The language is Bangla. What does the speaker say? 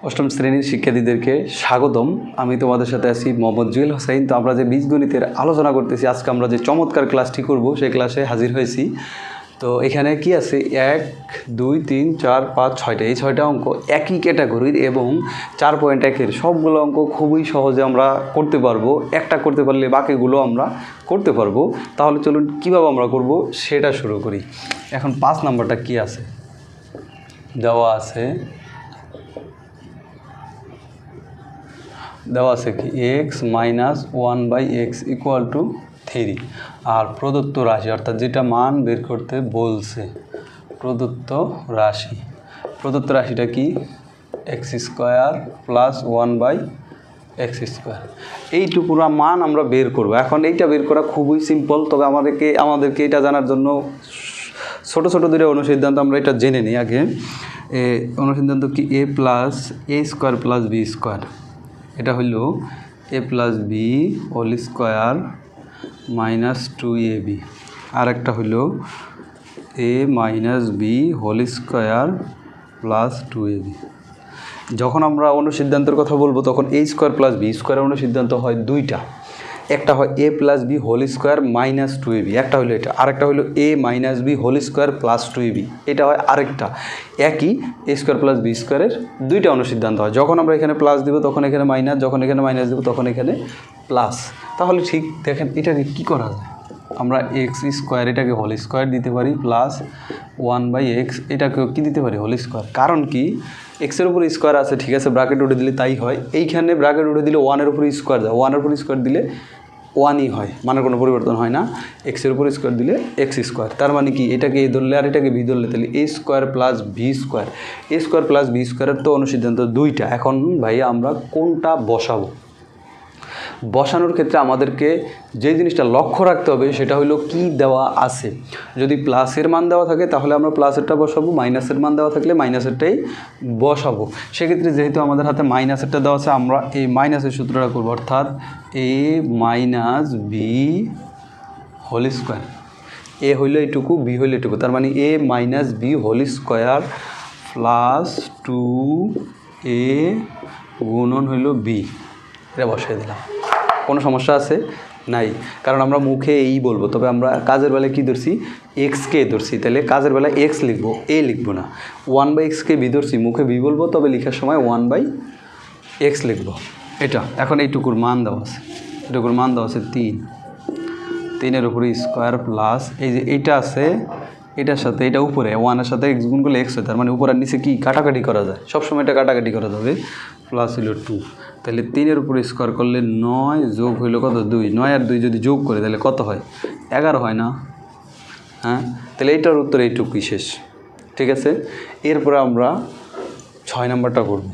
অষ্টম শ্রেণীর শিক্ষার্থীদেরকে স্বাগতম। আমি তোমাদের সাথে আছি মোহাম্মদ জুয়েল হোসেন। তো আমরা যে বীজগণিতের আলোচনা করতেছি, আজকে আমরা যে চমৎকার ক্লাসটি করব সেই ক্লাসে হাজির হয়েছি। তো এখানে কি আছে, 1 2 3 4 5 6টা, এই 6টা অঙ্ক একই ক্যাটাগরির এবং 4.1-এর সবগুলো অঙ্ক খুবই সহজে আমরা করতে পারবো। একটা করতে পারলে বাকিগুলো আমরা করতে পারবো। তাহলে চলুন কীভাবে আমরা করব সেটা শুরু করি। এখন 5 নাম্বারটা কি আছে, দেওয়া আছে কি x - 1/x = 3 আর প্রদত্ত রাশি, অর্থাৎ যেটা মান বের করতে বলছে, প্রদত্ত রাশিটা কি x² + 1/x²। এইটুকু মান আমরা বের করব। এখন এইটা বের করা খুবই সিম্পল, তবে আমাদেরকে এটা জানার জন্য ছোট ছোট দুটো অনুসিদ্ধান্ত আমরা এটা জেনে নিই আগে। অনুসিদ্ধান্ত কি, a + a² + b²। এটা হইল a + b² - 2ab। আর একটা হইল a - b² + 2ab। যখন আমরা অনুসিদ্ধান্তের কথা বলবো তখন a² + b² অনুসিদ্ধান্ত হয় দুইটা। একটা হয় a + b² - 2ab, একটা হলো এটা। আরেকটা হলো a - b² + 2ab, এটা হয় আরেকটা। একই a² + b² দুইটা অনুসিদ্ধান্ত হয়। যখন আমরা এখানে প্লাস দিব তখন এখানে মাইনাস, যখন এখানে মাইনাস দেবো তখন এখানে প্লাস। তাহলে ঠিক দেখেন এটাকে কি করা যায়, আমরা x² এটাকে হোল² দিতে পারি, প্লাস 1/x এটাকেও কি দিতে পারি, হোল²। কারণ কি, এক্সের উপর স্কোয়ার আছে, ঠিক আছে, ব্র্যাকেট উঠে দিলে তাই হয়। এইখানে ব্র্যাকেট উঠে দিলে 1-এর উপর স্কোয়ার যায়, 1-এর উপর স্কোয়ার দিলে 1ই হয়, মানে কোনো পরিবর্তন হয় না। এক্সের উপর স্কোয়ার দিলে x²। তার মানে কি, এটাকে a ধরলে আর এটাকে b ধরলে, তাহলে a² + b²। a² + b² তো অনুসিদ্ধান্ত দুইটা। এখন ভাইয়া আমরা কোনটা বসাবো? বসানোর ক্ষেত্রে আমাদেরকে যে জিনিসটা লক্ষ্য রাখতে হবে সেটা হলো কি দেওয়া আছে। যদি প্লাসের মান দেওয়া থাকে তাহলে আমরা প্লাসেরটা বসাবো, মাইনাসের মান দেওয়া থাকলে মাইনাসেরটাই বসাবো। সেক্ষেত্রে যেহেতু আমাদের হাতে মাইনাসেরটা দেওয়া আছে, আমরা এই মাইনাসের সূত্রটা করবো, অর্থাৎ a - b² এ হইল এইটুকু, বি হইল এইটুকু। তার মানে a - b² + 2a গুণন হইল b। এটা বসাই দিলাম। কোনো সমস্যা আছে? নাই, কারণ আমরা মুখে এই বলবো, তবে আমরা কাজের বেলায় কী ধরছি, এক্সকে ধরছি। তাহলে কাজের বেলায় এক্স লিখবো, এ লিখবো না। 1/xকে বি ধরছি, মুখে বি বলবো, তবে লেখার সময় 1/x লিখবো। এটা এখন এইটুকুর মান দেওয়া আছে, এটুকুর মান দেওয়া আছে 3-এর উপরে স্কোয়ার প্লাস এই যে এইটা আছে, এটার সাথে এটা উপরে 1-এর সাথে x গুণ করলে x হয়, তার মানে উপরে আর নিচে কি কাটাকাটি করা যায়, সবসময় এটা কাটাকাটি করা যাবে। প্লাস হইল 2, তাহলে 3-এর উপরে স্কোয়ার করলে 9 যোগ হইল কত, 2। 9 আর 2 যদি যোগ করে তাহলে কত হয়, 11 হয় না? হ্যাঁ, তাহলে এইটার উত্তর এইটুকুই শেষ। ঠিক আছে, এরপরে আমরা 6 নাম্বারটা করব।